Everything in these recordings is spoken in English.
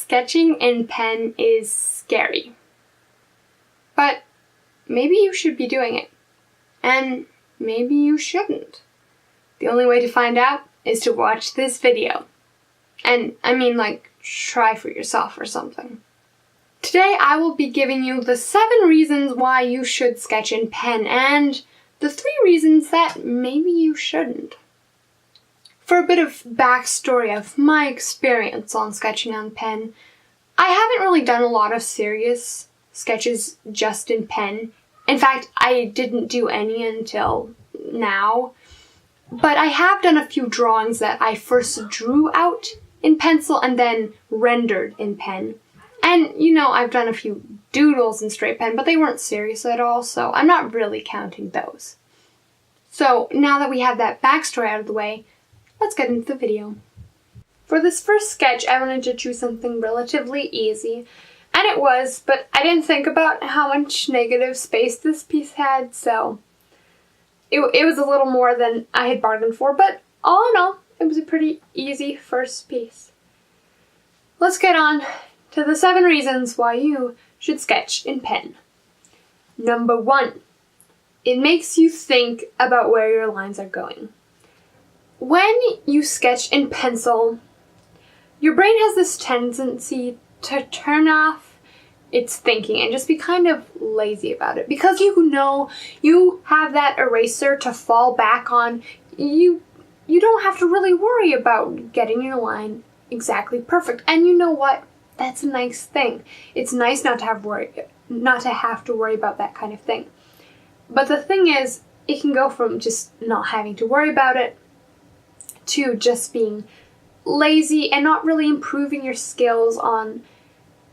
sketching in pen is scary. But maybe you should be doing it. And maybe you shouldn't. The only way to find out is to watch this video. And I mean, like, try for yourself or something. Today I will be giving you the 7 reasons why you should sketch in pen and the 3 reasons that maybe you shouldn't. For a bit of backstory of my experience on sketching on pen, I haven't really done a lot of serious sketches just in pen. In fact, I didn't do any until now. But I have done a few drawings that I first drew out in pencil and then rendered in pen. And, I've done a few doodles in straight pen, but they weren't serious at all, so I'm not really counting those. So now that we have that backstory out of the way, let's get into the video. For this first sketch, I wanted to choose something relatively easy, and it was, but I didn't think about how much negative space this piece had, so it was a little more than I had bargained for, but all in all, it was a pretty easy first piece. Let's get on to the 7 reasons why you should sketch in pen. Number 1, it makes you think about where your lines are going. When you sketch in pencil, your brain has this tendency to turn off its thinking and just be kind of lazy about it. Because you have that eraser to fall back on, you don't have to really worry about getting your line exactly perfect. And you know what? That's a nice thing. It's nice not to have to worry about that kind of thing. But the thing is, it can go from just not having to worry about it to just being lazy and not really improving your skills on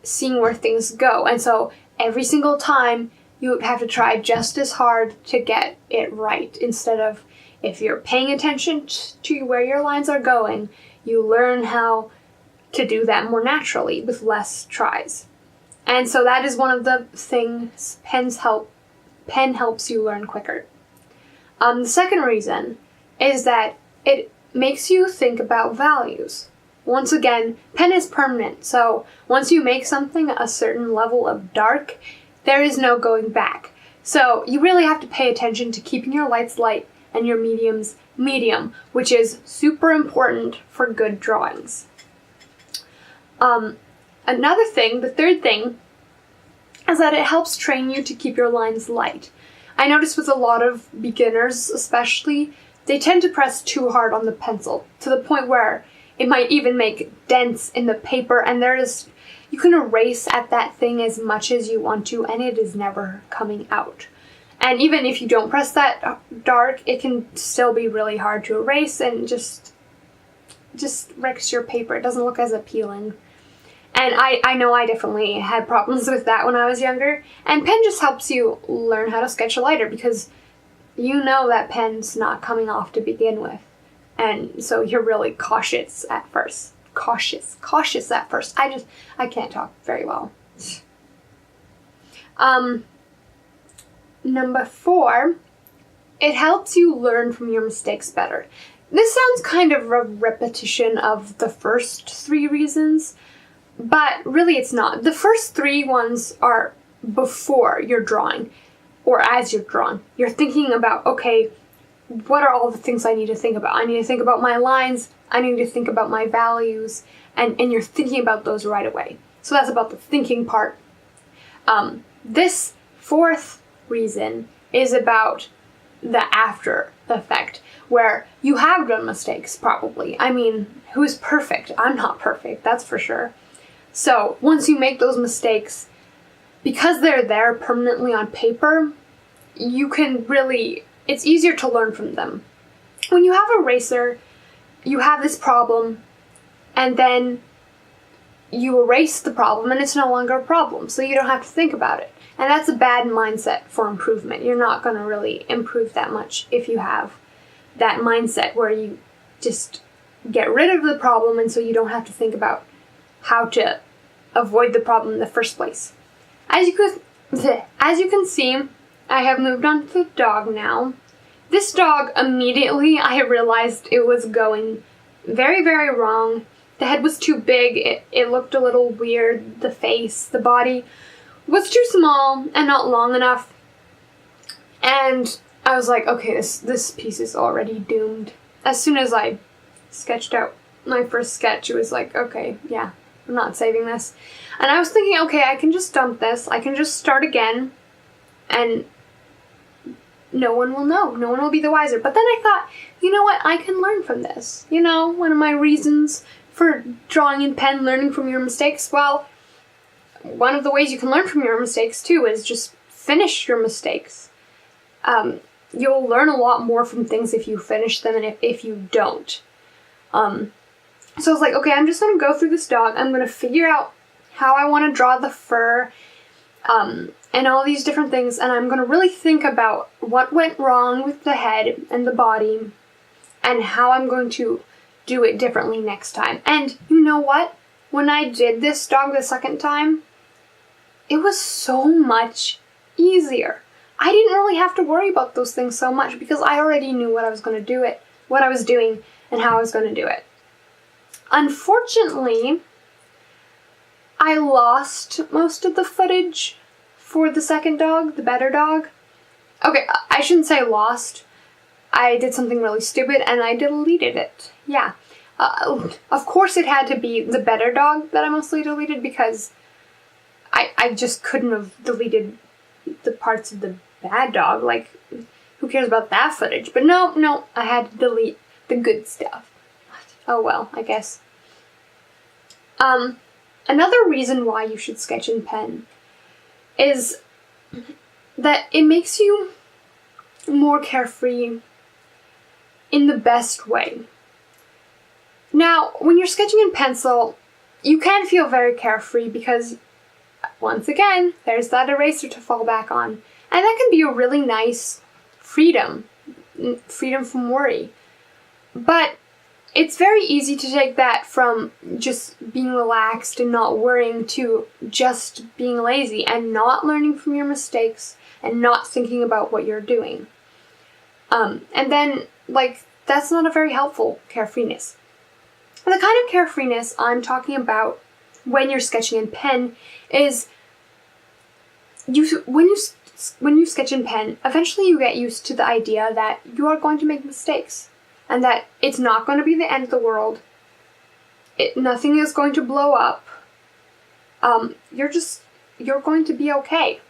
seeing where things go. And so every single time you have to try just as hard to get it right, instead of, if you're paying attention to where your lines are going, you learn how to do that more naturally with less tries. And so that is one of the things pen helps you learn quicker. The second reason is that it makes you think about values. Once again, pen is permanent, so once you make something a certain level of dark, there is no going back. So you really have to pay attention to keeping your lights light and your mediums medium, which is super important for good drawings. Another thing, the third thing, is that it helps train you to keep your lines light. I notice with a lot of beginners especially, they tend to press too hard on the pencil, to the point where it might even make dents in the paper, and you can erase at that thing as much as you want to, and it is never coming out. And even if you don't press that dark, it can still be really hard to erase and just wrecks your paper. It doesn't look as appealing. And I know I definitely had problems with that when I was younger, and pen just helps you learn how to sketch lighter, because you know that pen's not coming off to begin with. And so you're really cautious at first. Cautious at first. I can't talk very well. Number 4, it helps you learn from your mistakes better. This sounds kind of a repetition of the first 3 reasons, but really it's not. The first 3 ones are before you're drawing, or as you're drawing. You're thinking about, okay, what are all the things I need to think about? I need to think about my lines, I need to think about my values, and you're thinking about those right away. So that's about the thinking part. This 4th reason is about the after effect, where you have done mistakes, probably. I mean, who's perfect? I'm not perfect, that's for sure. So once you make those mistakes, because they're there permanently on paper, it's easier to learn from them. When you have a eraser, you have this problem, and then you erase the problem and it's no longer a problem, so you don't have to think about it. And that's a bad mindset for improvement. You're not going to really improve that much if you have that mindset where you just get rid of the problem, and so you don't have to think about how to avoid the problem in the first place. As you can see, I have moved on to the dog now. This dog, immediately I realized it was going very, very wrong. The head was too big, it looked a little weird, the face, the body was too small and not long enough. And I was like, okay, this piece is already doomed. As soon as I sketched out my first sketch, it was like, okay, yeah, I'm not saving this. And I was thinking, okay, I can just dump this, I can just start again, and no one will know, no one will be the wiser. But then I thought, you know what, I can learn from this. You know, one of my reasons for drawing in pen, learning from your mistakes, well, one of the ways you can learn from your mistakes too is just finish your mistakes. You'll learn a lot more from things if you finish them and if you don't. So I was like, okay, I'm just going to go through this dog. I'm going to figure out how I want to draw the fur, and all these different things. And I'm going to really think about what went wrong with the head and the body and how I'm going to do it differently next time. And you know what? When I did this dog the second time, it was so much easier. I didn't really have to worry about those things so much because I already knew what I was going to do what I was doing and how I was going to do it. Unfortunately, I lost most of the footage for the second dog, the better dog. Okay, I shouldn't say lost. I did something really stupid and I deleted it. Yeah. Of course it had to be the better dog that I mostly deleted because I just couldn't have deleted the parts of the bad dog. Like, who cares about that footage? But no, I had to delete the good stuff. Oh well, I guess. Another reason why you should sketch in pen is that it makes you more carefree in the best way. Now, when you're sketching in pencil, you can feel very carefree because, once again, there's that eraser to fall back on. And that can be a really nice freedom from worry. But it's very easy to take that from just being relaxed and not worrying to just being lazy and not learning from your mistakes and not thinking about what you're doing. And then, like, that's not a very helpful carefreeness. The kind of carefreeness I'm talking about when you're sketching in pen is when you sketch in pen, eventually you get used to the idea that you are going to make mistakes and that it's not going to be the end of the world. Nothing is going to blow up. You're going to be okay.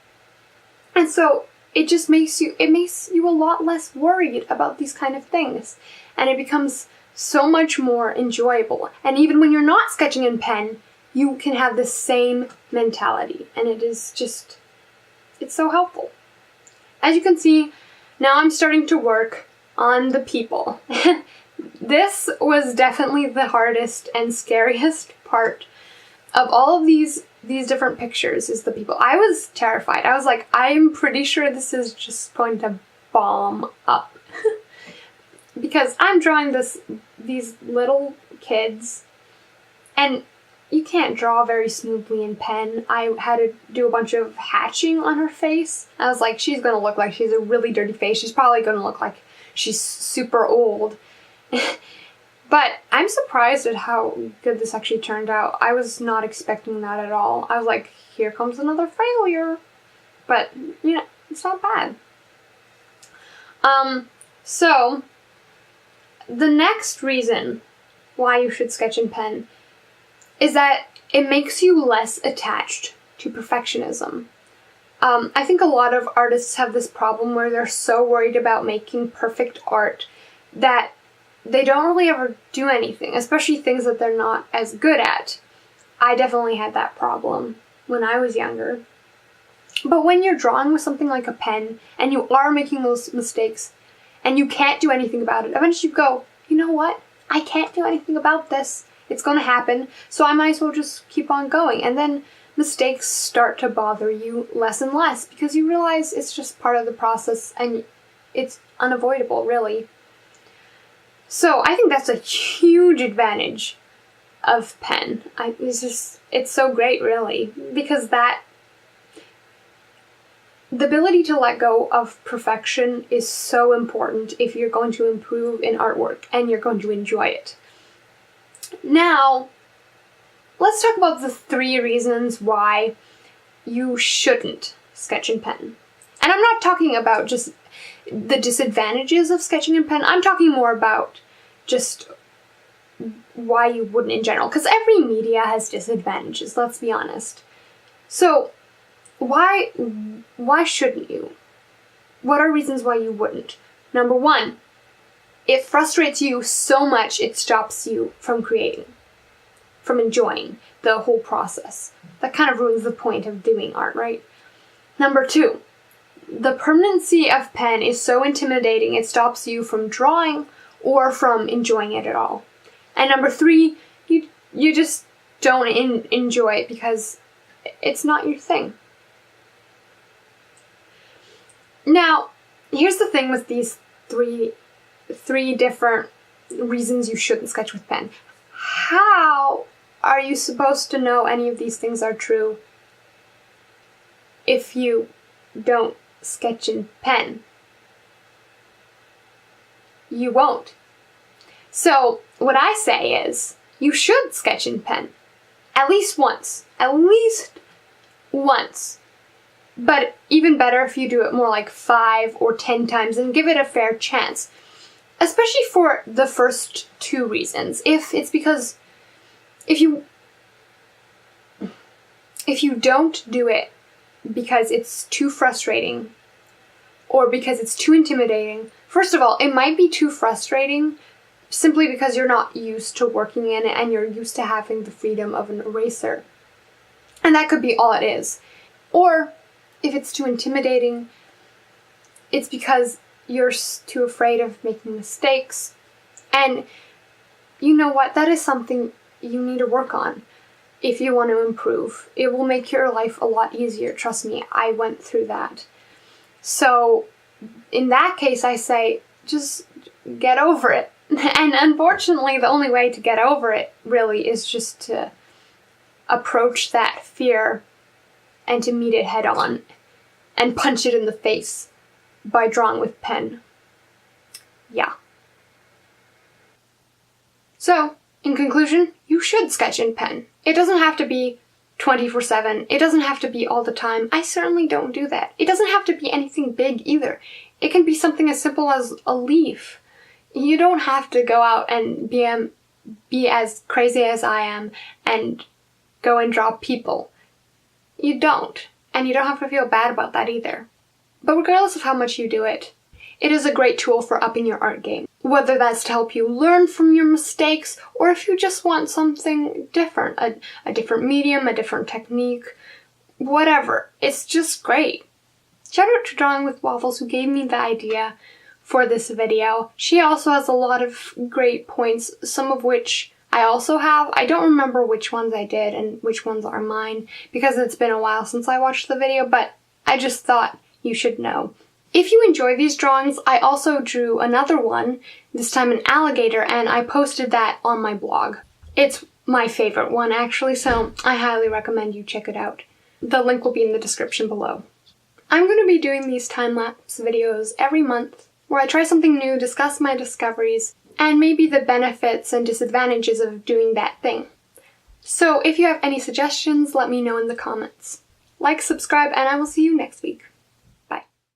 And so it makes you a lot less worried about these kind of things. And it becomes so much more enjoyable. And even when you're not sketching in pen, you can have the same mentality. And it's so helpful. As you can see, now I'm starting to work on the people. This was definitely the hardest and scariest part of all of these different pictures, is the people. I was terrified. I was like, I'm pretty sure this is just going to bomb up. Because I'm drawing these little kids, and you can't draw very smoothly in pen. I had to do a bunch of hatching on her face. I was like, she's gonna look like she's a really dirty face. She's probably gonna look like she's super old. But I'm surprised at how good this actually turned out. I was not expecting that at all. I was like, here comes another failure. But, you know, it's not bad. So, the next reason why you should sketch in pen is that it makes you less attached to perfectionism. I think a lot of artists have this problem where they're so worried about making perfect art that they don't really ever do anything, especially things that they're not as good at. I definitely had that problem when I was younger. But when you're drawing with something like a pen and you are making those mistakes and you can't do anything about it, eventually you go, you know what? I can't do anything about this. It's going to happen, so I might as well just keep on going. And then mistakes start to bother you less and less because you realize it's just part of the process and it's unavoidable, really. So I think that's a huge advantage of pen. It's so great, really, because the ability to let go of perfection is so important if you're going to improve in artwork and you're going to enjoy it. Now, let's talk about the 3 reasons why you shouldn't sketch in pen. And I'm not talking about just the disadvantages of sketching in pen. I'm talking more about just why you wouldn't in general, because every media has disadvantages, let's be honest. So why shouldn't you? What are reasons why you wouldn't? Number 1, it frustrates you so much it stops you from creating, from enjoying the whole process. That kind of ruins the point of doing art, right? Number 2, the permanency of pen is so intimidating it stops you from drawing or from enjoying it at all. And number 3, you just don't enjoy it because it's not your thing. Now, here's the thing with these three different reasons you shouldn't sketch with pen. How are you supposed to know any of these things are true if you don't sketch in pen? You won't. So what I say is, you should sketch in pen. At least once. At least once. But even better if you do it more like 5 or 10 times and give it a fair chance. Especially for the first 2 reasons. If it's because if you don't do it because it's too frustrating or because it's too intimidating, first of all, it might be too frustrating simply because you're not used to working in it and you're used to having the freedom of an eraser. And that could be all it is. Or if it's too intimidating, it's because you're too afraid of making mistakes. And you know what? That is something you need to work on if you want to improve. It will make your life a lot easier. Trust me, I went through that. So in that case, I say, just get over it. And unfortunately, the only way to get over it really is just to approach that fear and to meet it head on and punch it in the face by drawing with pen. Yeah. So, in conclusion, you should sketch in pen. It doesn't have to be 24/7. It doesn't have to be all the time. I certainly don't do that. It doesn't have to be anything big either. It can be something as simple as a leaf. You don't have to go out and be as crazy as I am and go and draw people. You don't. And you don't have to feel bad about that either. But regardless of how much you do it, it is a great tool for upping your art game. Whether that's to help you learn from your mistakes, or if you just want something different, a different medium, a different technique, whatever. It's just great. Shout out to Drawing with Waffles who gave me the idea for this video. She also has a lot of great points, some of which I also have. I don't remember which ones I did and which ones are mine because it's been a while since I watched the video, but I just thought you should know. If you enjoy these drawings, I also drew another one, this time an alligator, and I posted that on my blog. It's my favorite one actually, so I highly recommend you check it out. The link will be in the description below. I'm going to be doing these time-lapse videos every month where I try something new, discuss my discoveries, and maybe the benefits and disadvantages of doing that thing. So if you have any suggestions, let me know in the comments. Like, subscribe, and I will see you next week.